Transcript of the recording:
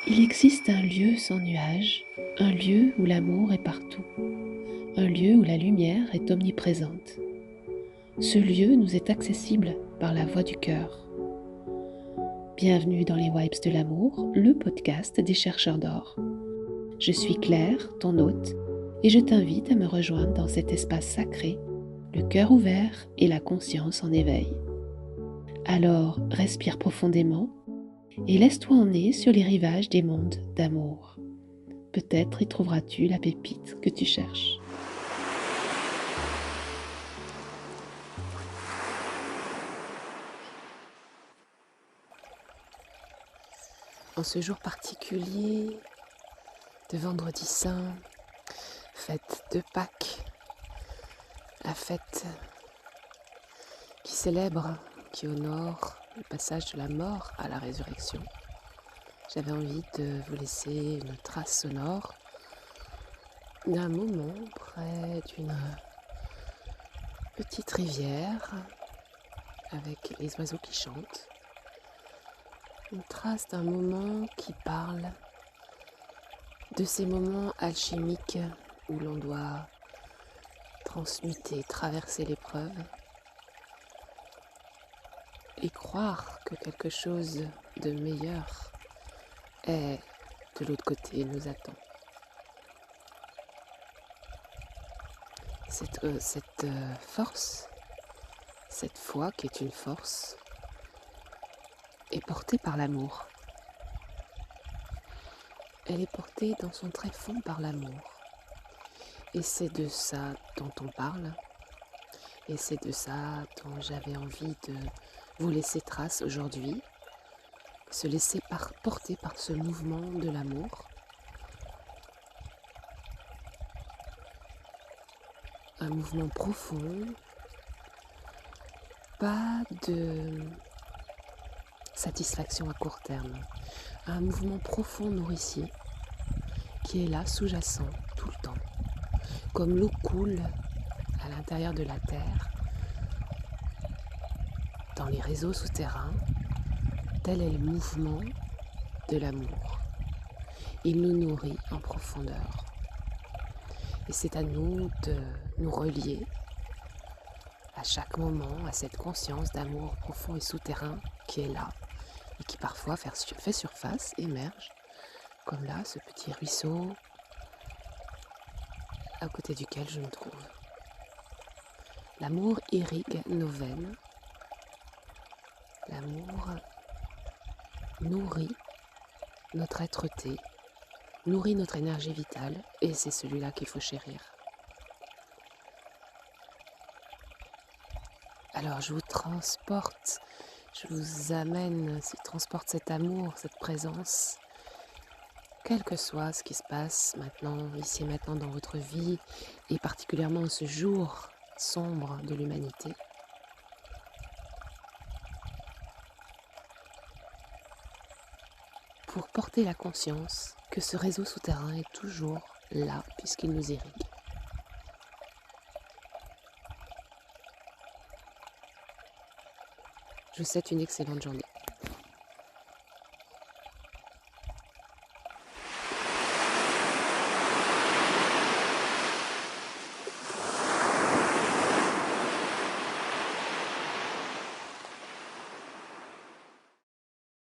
Il existe un lieu sans nuages, un lieu où l'amour est partout, un lieu où la lumière est omniprésente. Ce lieu nous est accessible par la voix du cœur. Bienvenue dans les Vibes de l'amour, le podcast des chercheurs d'or. Je suis Claire, ton hôte, et je t'invite à me rejoindre dans cet espace sacré, le cœur ouvert et la conscience en éveil. Alors, respire profondément et laisse-toi emmener sur les rivages des mondes d'amour. Peut-être y trouveras-tu la pépite que tu cherches. En ce jour particulier de Vendredi Saint, fête de Pâques, la fête qui célèbre, qui honore le passage de la mort à la résurrection, j'avais envie de vous laisser une trace sonore d'un moment près d'une petite rivière avec les oiseaux qui chantent. Une trace d'un moment qui parle de ces moments alchimiques où l'on doit transmuter, traverser l'épreuve et croire que quelque chose de meilleur est de l'autre côté, nous attend. Cette force, cette foi qui est une force, est portée par l'amour. Elle est portée dans son très fond par l'amour. Et c'est de ça dont on parle. Et c'est de ça dont j'avais envie de vous laisser trace aujourd'hui. Se laisser porter par ce mouvement de l'amour. Un mouvement profond. Pas de satisfaction à court terme. Un mouvement profond nourricier qui est là, sous-jacent, tout le temps. Comme l'eau coule à l'intérieur de la terre, dans les réseaux souterrains, tel est le mouvement de l'amour. Il nous nourrit en profondeur. Et c'est à nous de nous relier à chaque moment à cette conscience d'amour profond et souterrain qui est là et qui parfois fait surface, émerge, comme là, ce petit ruisseau à côté duquel je me trouve. L'amour irrigue nos veines. L'amour nourrit notre être-té, nourrit notre énergie vitale, et c'est celui-là qu'il faut chérir. Alors je vous transporte, je vous amène, je transporte cet amour, cette présence, quel que soit ce qui se passe maintenant, ici et maintenant dans votre vie, et particulièrement en ce jour sombre de l'humanité. Pour porter la conscience que ce réseau souterrain est toujours là puisqu'il nous irrigue. Je vous souhaite une excellente journée.